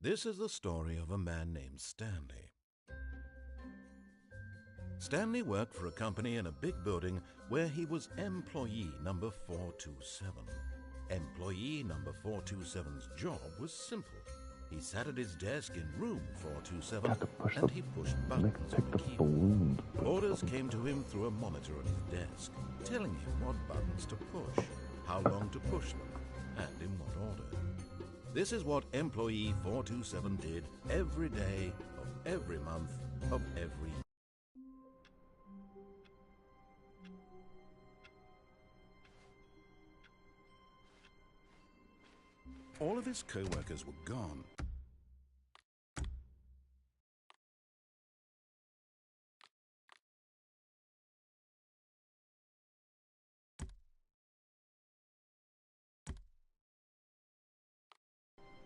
This is the story of a man named Stanley. Stanley worked for a company in a big building where he was employee number 427. Employee number 427's job was simple. He sat at his desk in room 427 and he pushed buttons on the keyboard. Orders came to him through a monitor on his desk, telling him what buttons to push, how long to push them, and in what order. This is what employee 427 did every day of every month of every year. All of his co-workers were gone.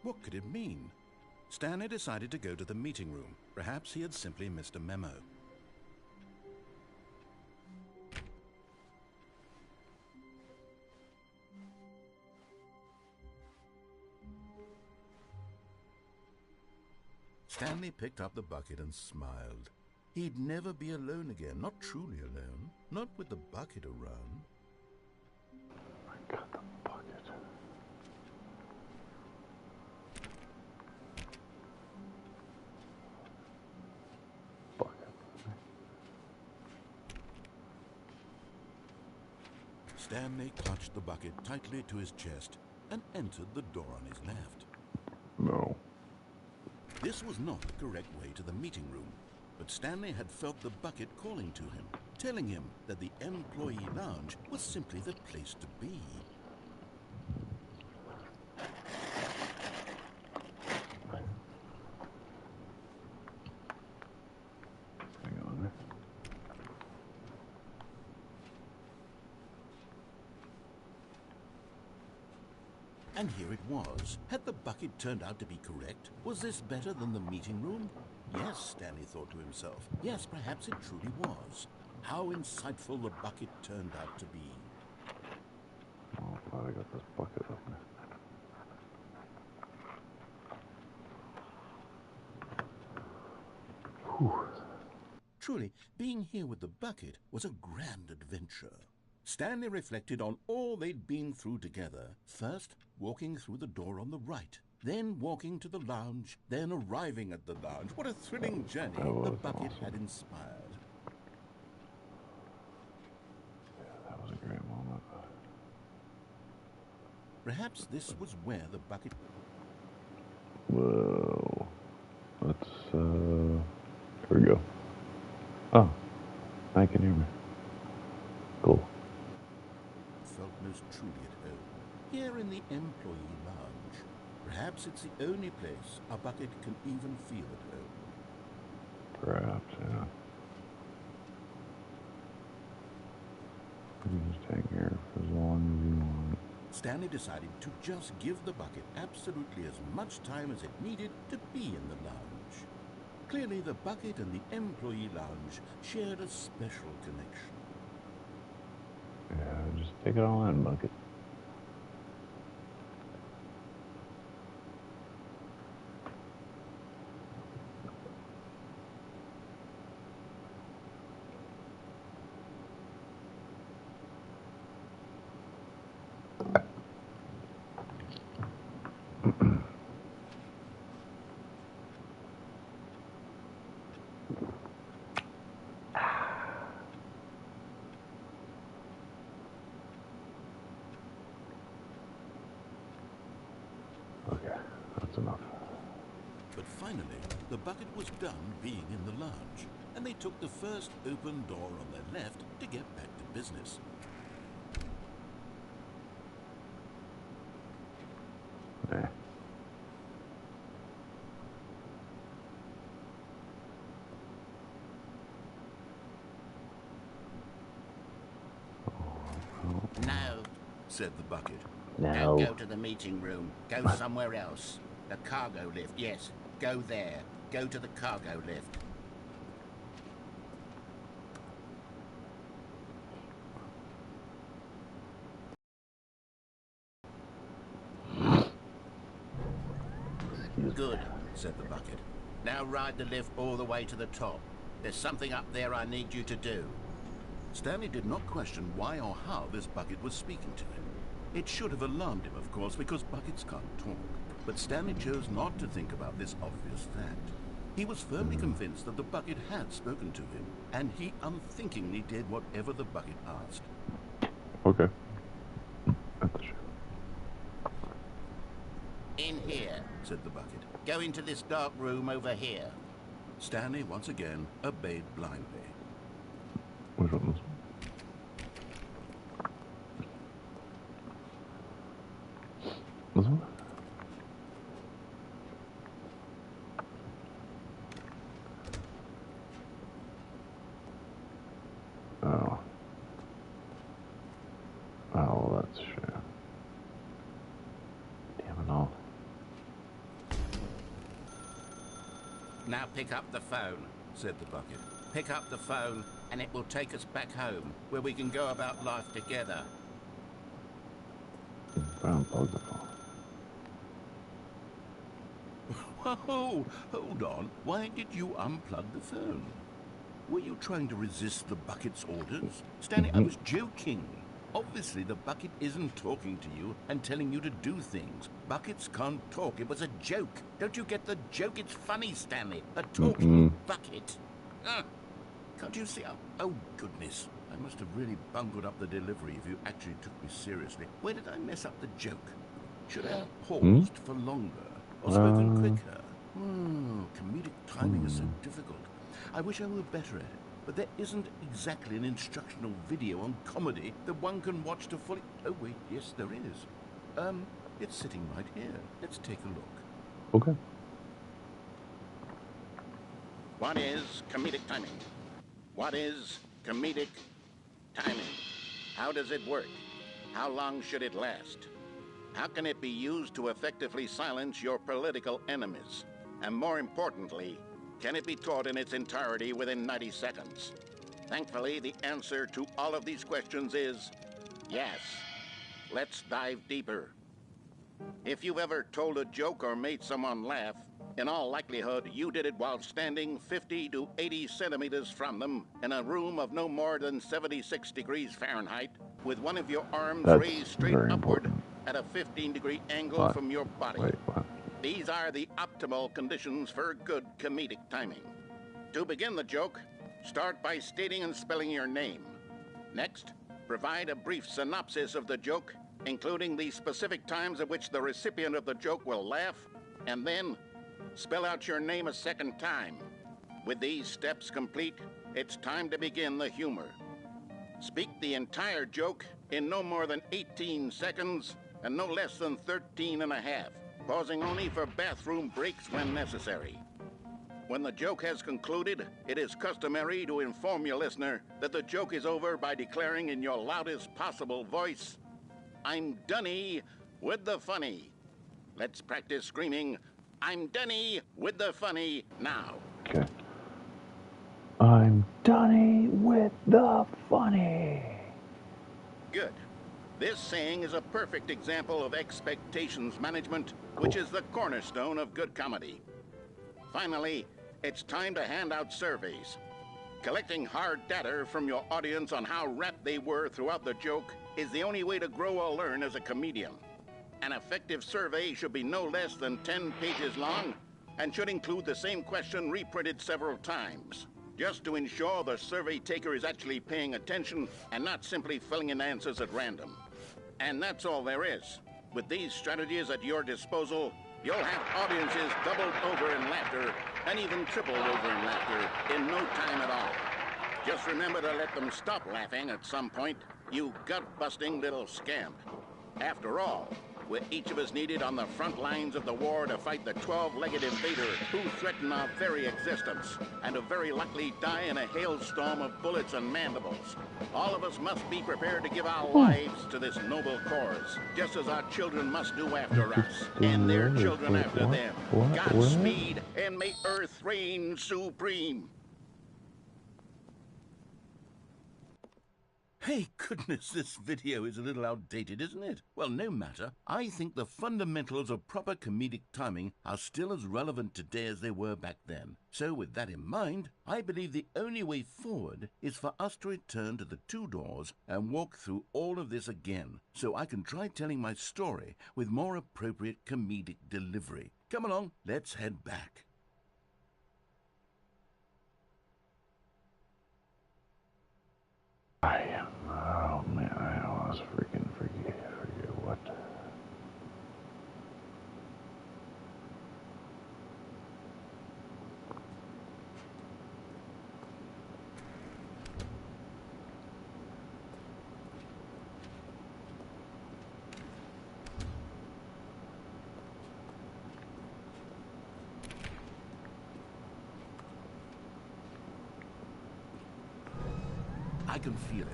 What could it mean? Stanley decided to go to the meeting room. Perhaps he had simply missed a memo. Stanley picked up the bucket and smiled. He'd never be alone again, not truly alone, not with the bucket around. I got the bucket. Stanley clutched the bucket tightly to his chest and entered the door on his left. No. This was not the correct way to the meeting room, but Stanley had felt the bucket calling to him, telling him that the employee lounge was simply the place to be. Hang on. And here it was. Had the bucket turned out to be correct? Was this better than the meeting room? Yes, Stanley thought to himself. Yes, perhaps it truly was. How insightful the bucket turned out to be. Oh, I'm glad I got this bucket open. Whew. Truly, being here with the bucket was a grand adventure. Stanley reflected on all they'd been through together. First, walking through the door on the right, then walking to the lounge, then arriving at the lounge. What a thrilling journey the bucket had inspired. Yeah, that was a great moment. Perhaps this was where the bucket... Whoa. Let's, here we go. Oh, I can hear me. Cool. Felt most truly at home. Here in the employee lounge. Perhaps it's the only place a bucket can even feel at home. Perhaps, yeah. You can just hang here for as long as you want. Stanley decided to just give the bucket absolutely as much time as it needed to be in the lounge. Clearly, the bucket and the employee lounge shared a special connection. Yeah, just take it all in, bucket. Okay, that's enough. But finally, the bucket was done being in the lounge, and they took the first open door on their left to get back to business. Eh. No, said the bucket. No. Don't go to the meeting room. Go somewhere else. The cargo lift, yes. Go there. Go to the cargo lift. Good. said the bucket. Now ride the lift all the way to the top. There's something up there I need you to do. Stanley did not question why or how this bucket was speaking to him. It should have alarmed him, of course, because buckets can't talk. But Stanley chose not to think about this obvious fact. He was firmly convinced that the bucket had spoken to him, and he unthinkingly did whatever the bucket asked. Okay. At the ship. In here, said the bucket. go into this dark room over here. Stanley once again obeyed blindly. Which one? This one? Oh. Oh, well, that's shit. Damn it all. Now pick up the phone, Said the bucket. Pick up the phone, and it will take us back home, where we can go about life together. I unplugged the phone. Whoa, hold on. Why did you unplug the phone? Were you trying to resist the bucket's orders? Stanley, I was joking. Obviously, the bucket isn't talking to you and telling you to do things. Buckets can't talk. It was a joke. Don't you get the joke? It's funny, Stanley. A talking bucket. Can't you see? Oh, goodness. I must have really bungled up the delivery if you actually took me seriously. Where did I mess up the joke? Should I have paused for longer? Or spoken quicker? Comedic timing is so difficult. I wish I were better at it. But there isn't exactly an instructional video on comedy that one can watch to fully... Oh, wait, yes, there is. It's sitting right here. Let's take a look. Okay. What is comedic timing? What is comedic timing? How does it work? How long should it last? How can it be used to effectively silence your political enemies? And more importantly, can it be taught in its entirety within 90 seconds? Thankfully, the answer to all of these questions is yes. Let's dive deeper. If you've ever told a joke or made someone laugh, in all likelihood, you did it while standing 50 to 80 centimeters from them in a room of no more than 76 degrees Fahrenheit, with one of your arms raised straight upward at a 15-degree angle from your body. Wait, what? These are the optimal conditions for good comedic timing. To begin the joke, start by stating and spelling your name. Next, provide a brief synopsis of the joke, including the specific times at which the recipient of the joke will laugh, and then spell out your name a second time. With these steps complete, it's time to begin the humor. Speak the entire joke in no more than 18 seconds and no less than 13 and a half, pausing only for bathroom breaks when necessary. When the joke has concluded, it is customary to inform your listener that the joke is over by declaring in your loudest possible voice, "I'm Dunny with the funny." Let's practice screaming, "I'm Dunny with the funny" now. Okay. I'm Dunny with the funny. Good. This saying is a perfect example of expectations management, which is the cornerstone of good comedy. Finally, it's time to hand out surveys. Collecting hard data from your audience on how rapt they were throughout the joke is the only way to grow or learn as a comedian. An effective survey should be no less than 10 pages long and should include the same question reprinted several times, just to ensure the survey taker is actually paying attention and not simply filling in answers at random. And that's all there is. With these strategies at your disposal, you'll have audiences doubled over in laughter and even tripled over in laughter in no time at all. Just remember to let them stop laughing at some point, you gut-busting little scamp. After all, we're each of us needed on the front lines of the war to fight the 12-legged invader who threaten our very existence and who very likely die in a hailstorm of bullets and mandibles. All of us must be prepared to give our lives to this noble cause, just as our children must do after us, and their children after them. Godspeed, and may Earth reign supreme. Hey, goodness, this video is a little outdated, isn't it? Well, no matter. I think the fundamentals of proper comedic timing are still as relevant today as they were back then. So with that in mind, I believe the only way forward is for us to return to the two doors and walk through all of this again, so I can try telling my story with more appropriate comedic delivery. Come along, let's head back. Oh man, I almost freaking forget what. I can feel it.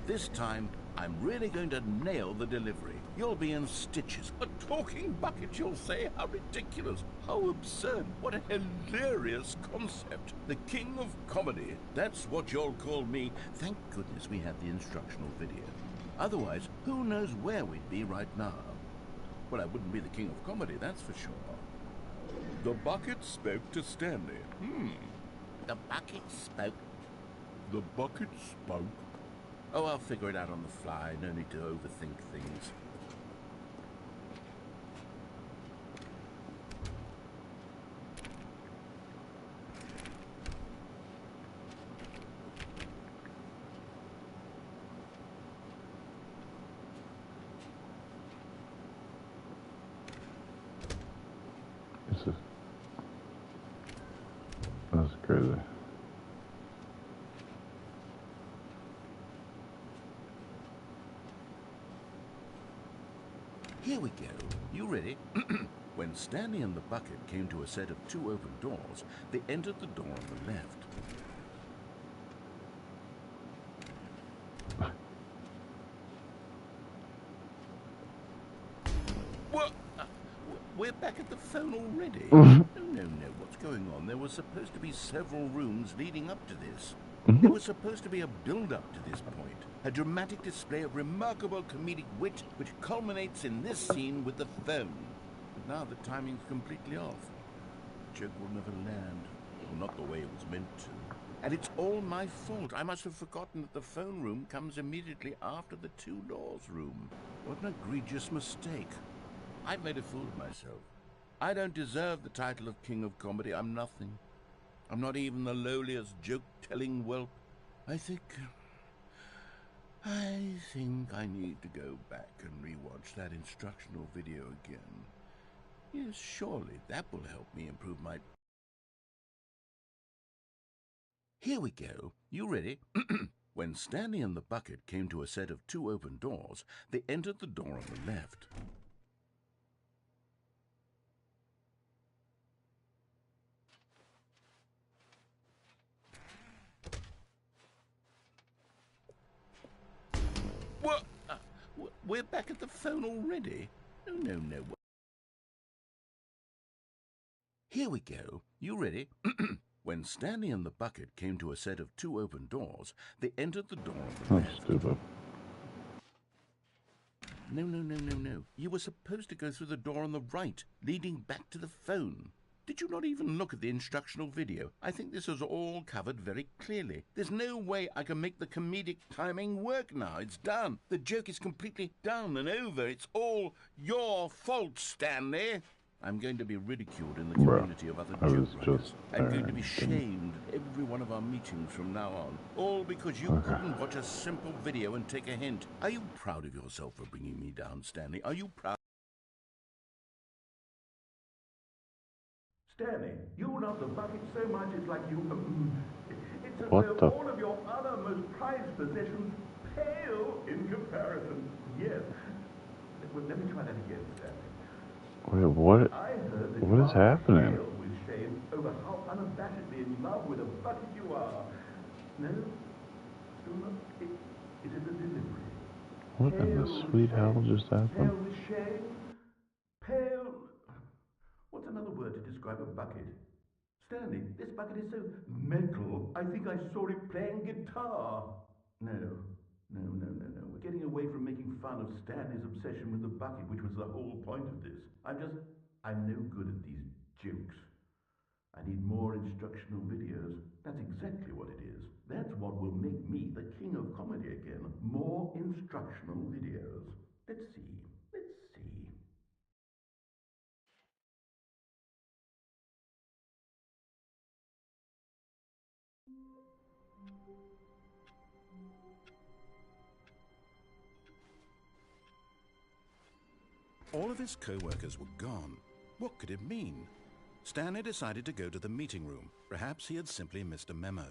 This time, I'm really going to nail the delivery. You'll be in stitches. A talking bucket, you'll say? How ridiculous. How absurd. What a hilarious concept. The king of comedy. That's what you'll call me. Thank goodness we have the instructional video. Otherwise, who knows where we'd be right now? Well, I wouldn't be the king of comedy, that's for sure. The bucket spoke to Stanley. The bucket spoke. The bucket spoke. Oh, I'll figure it out on the fly. No need to overthink things. That's crazy. Here we go. You ready? When Stanley and the bucket came to a set of two open doors, they entered the door on the left. What? We're back at the phone already? No. What's going on? There were supposed to be several rooms leading up to this. There was supposed to be a build-up to this point. A dramatic display of remarkable comedic wit which culminates in this scene with the phone. But now the timing's completely off. The joke will never land. Well, not the way it was meant to. And it's all my fault. I must have forgotten that the phone room comes immediately after the two doors room. What an egregious mistake. I've made a fool of myself. I don't deserve the title of King of Comedy. I'm nothing. I'm not even the lowliest joke-telling whelp. I think I need to go back and rewatch that instructional video again. Yes, surely that will help me improve my... Here we go. You ready? When Stanley and the bucket came to a set of two open doors, they entered the door on the left. What? We're back at the phone already? No. Here we go. You ready? When Stanley and the bucket came to a set of two open doors, they entered the door on the That's left. stupid. No. You were supposed to go through the door on the right, leading back to the phone. Did you not even look at the instructional video? I think this is all covered very clearly. There's no way I can make the comedic timing work now. It's done. The joke is completely done and over. It's all your fault, Stanley. I'm going to be ridiculed in the community of other joke writers. I'm going to be shamed at every one of our meetings from now on. All because you couldn't watch a simple video and take a hint. Are you proud of yourself for bringing me down, Stanley? Are you proud? Stanley, you love the bucket so much it's like you... It's as What though the- all of your other most prized possessions pale in comparison. Yes. Well, let me try that again, Stanley. Wait, what? I heard that What you is are happening? pale with shame over how unabashedly in love with a bucket you are. No? Still not? Is it the delivery? What in the Pale with sweet hell shame. just happened? Pale with shame? Pale... What's another word to describe a bucket? Stanley, this bucket is so metal, I think I saw it playing guitar. No, No, no, no, no. We're getting away from making fun of Stanley's obsession with the bucket, which was the whole point of this. I'm no good at these jokes. I need more instructional videos. That's exactly what it is. That's what will make me the king of comedy again. More instructional videos. Let's see. Let's see. All of his co-workers were gone. What could it mean? Stanley decided to go to the meeting room. Perhaps he had simply missed a memo.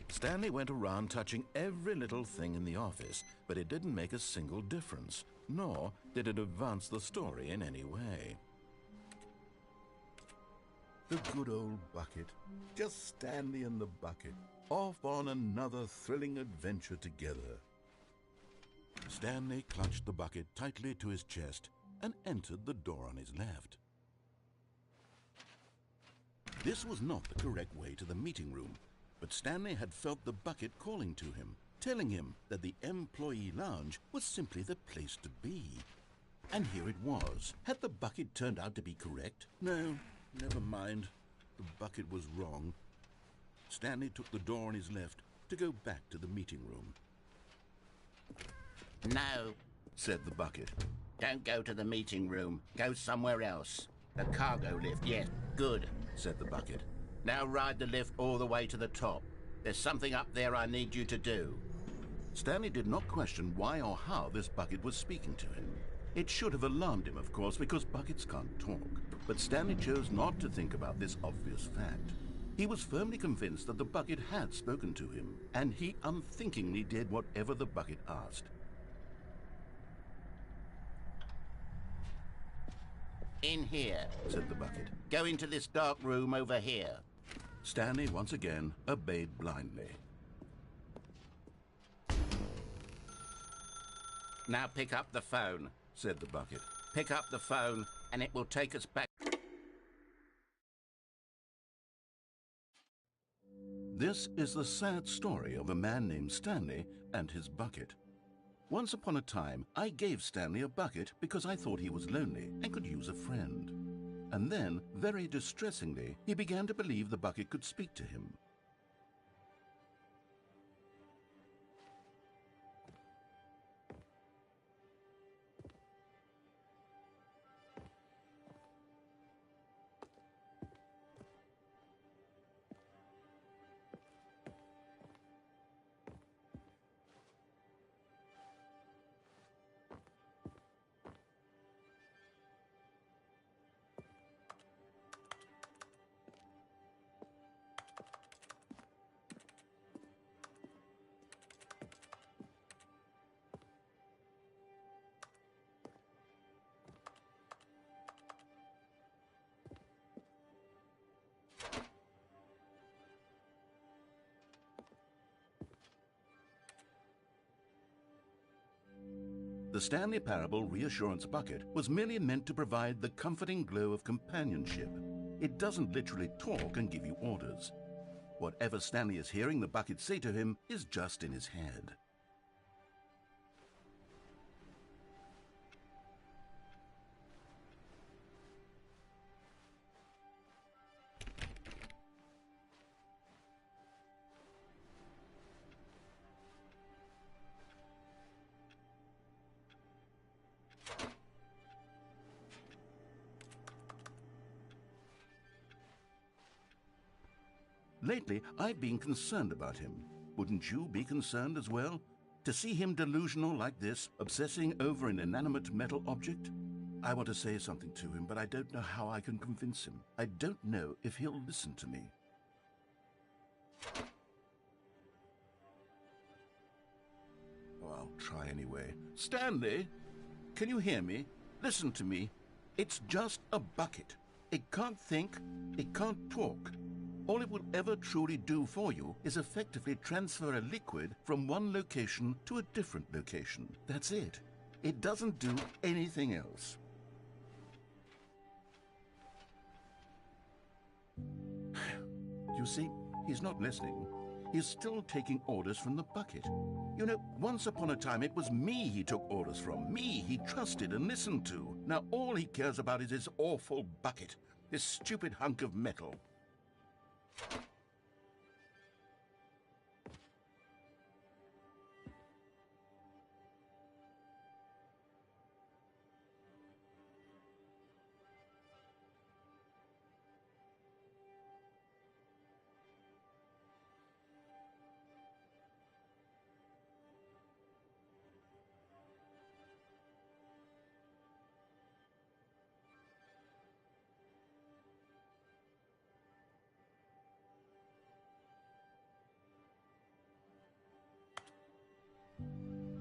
Stanley went around touching every little thing in the office, but it didn't make a single difference, nor did it advance the story in any way. The good old bucket. Just Stanley and the bucket, off on another thrilling adventure together. Stanley clutched the bucket tightly to his chest and entered the door on his left. This was not the correct way to the meeting room, but Stanley had felt the bucket calling to him, telling him that the employee lounge was simply the place to be. And here it was. Had the bucket turned out to be correct? No, never mind. The bucket was wrong. Stanley took the door on his left to go back to the meeting room. No, Said the bucket. don't go to the meeting room. Go somewhere else. The cargo lift, yes, good. Said the bucket. Now ride the lift all the way to the top. There's something up there I need you to do. Stanley did not question why or how this bucket was speaking to him. It should have alarmed him, of course, because buckets can't talk. But Stanley chose not to think about this obvious fact. He was firmly convinced that the bucket had spoken to him, and he unthinkingly did whatever the bucket asked. In here. Said the bucket. Go into this dark room over here. Stanley once again obeyed blindly. Now pick up the phone. Said the bucket. Pick up the phone and it will take us back. This is the sad story of a man named Stanley and his bucket. Once upon a time, I gave Stanley a bucket because I thought he was lonely and could use a friend. And then, very distressingly, he began to believe the bucket could speak to him. The Stanley Parable Reassurance Bucket was merely meant to provide the comforting glow of companionship. It doesn't literally talk and give you orders. Whatever Stanley is hearing the bucket say to him is just in his head. Lately, I've been concerned about him. Wouldn't you be concerned as well? To see him delusional like this, obsessing over an inanimate metal object? I want to say something to him, but I don't know how I can convince him. I don't know if he'll listen to me. Oh, I'll try anyway. Stanley, can you hear me? Listen to me. It's just a bucket. It can't think. It can't talk. All it will ever truly do for you is effectively transfer a liquid from one location to a different location. That's it. It doesn't do anything else. You see, he's not listening. He's still taking orders from the bucket. You know, once upon a time it was me he took orders from, me he trusted and listened to. Now all he cares about is his awful bucket, this stupid hunk of metal.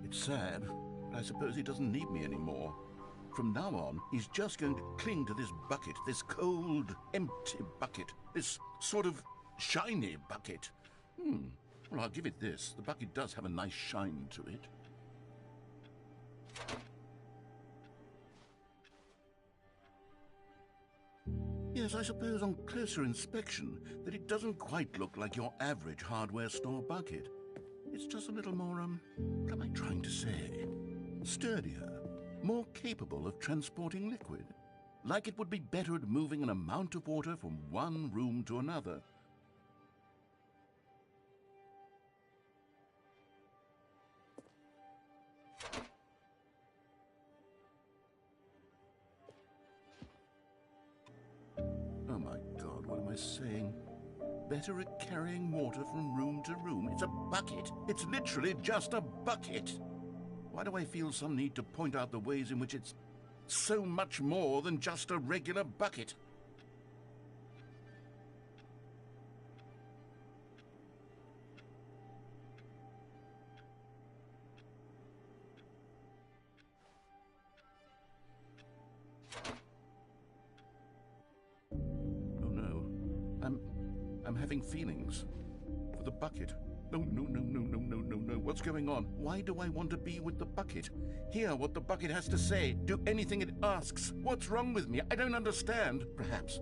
It's sad, but I suppose he doesn't need me anymore. From now on, he's just going to cling to this bucket, this cold, empty bucket, this sort of shiny bucket. Well, I'll give it this. The bucket does have a nice shine to it. Yes, I suppose on closer inspection that it doesn't quite look like your average hardware store bucket. It's just a little more, what am I trying to say? Sturdier, more capable of transporting liquid. Like it would be better at moving an amount of water from one room to another. Oh my God, what am I saying? Better at carrying water from room to room. It's a bucket. It's literally just a bucket. Why do I feel some need to point out the ways in which it's so much more than just a regular bucket? Oh no. I'm having feelings for the bucket. No. What's going on? Why do I want to be with the bucket? Hear what the bucket has to say. Do anything it asks. What's wrong with me? I don't understand. Perhaps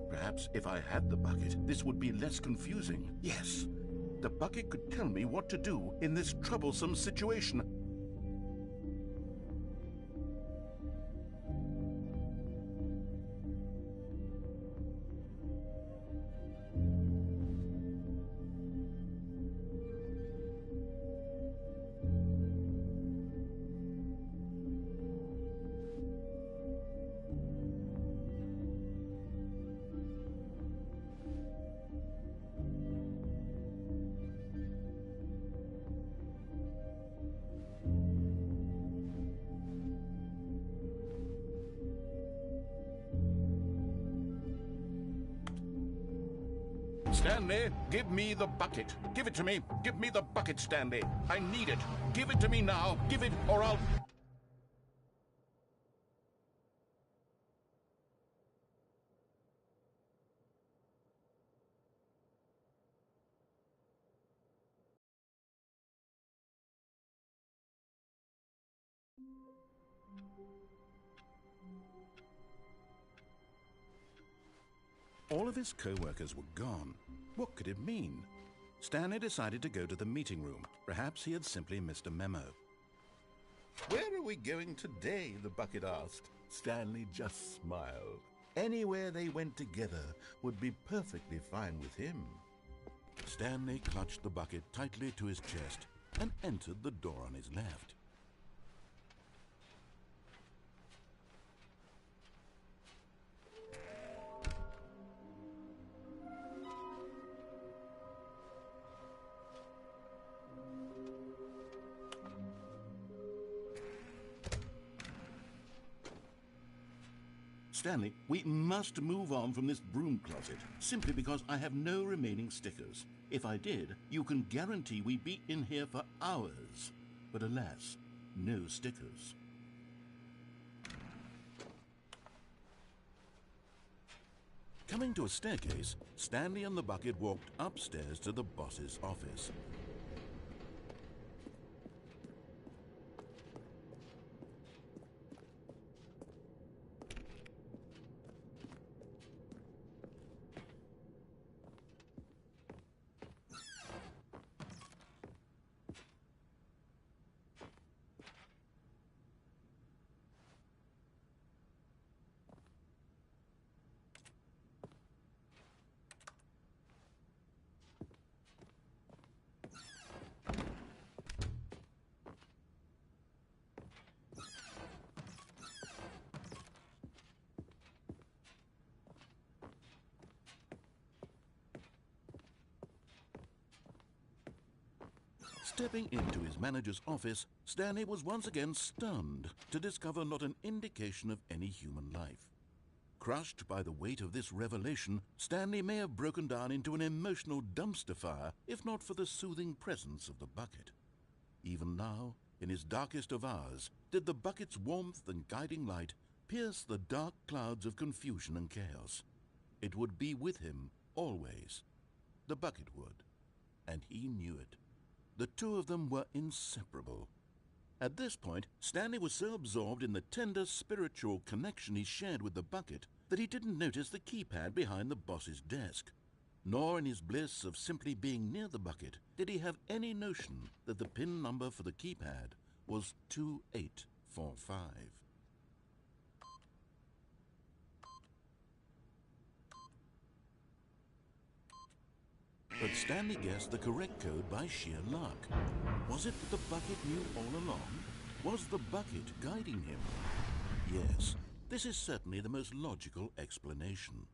if I had the bucket, this would be less confusing. Yes, the bucket could tell me what to do in this troublesome situation. Stanley, give me the bucket. Give it to me. Give me the bucket, Stanley. I need it. Give it to me now. Give it, or I'll... All of his co-workers were gone. What could it mean? Stanley decided to go to the meeting room. Perhaps he had simply missed a memo. Where are we going today? The bucket asked. Stanley just smiled. Anywhere they went together would be perfectly fine with him. Stanley clutched the bucket tightly to his chest and entered the door on his left. Stanley, we must move on from this broom closet, simply because I have no remaining stickers. If I did, you can guarantee we'd be in here for hours. But alas, no stickers. Coming to a staircase, Stanley and the bucket walked upstairs to the boss's office. Stepping into his manager's office, Stanley was once again stunned to discover not an indication of any human life. Crushed by the weight of this revelation, Stanley may have broken down into an emotional dumpster fire if not for the soothing presence of the bucket. Even now, in his darkest of hours, did the bucket's warmth and guiding light pierce the dark clouds of confusion and chaos. It would be with him always. The bucket would, and he knew it. The two of them were inseparable. At this point, Stanley was so absorbed in the tender spiritual connection he shared with the bucket that he didn't notice the keypad behind the boss's desk. Nor in his bliss of simply being near the bucket did he have any notion that the PIN number for the keypad was 2845. But Stanley guessed the correct code by sheer luck. Was it that the bucket knew all along? Was the bucket guiding him? Yes, this is certainly the most logical explanation.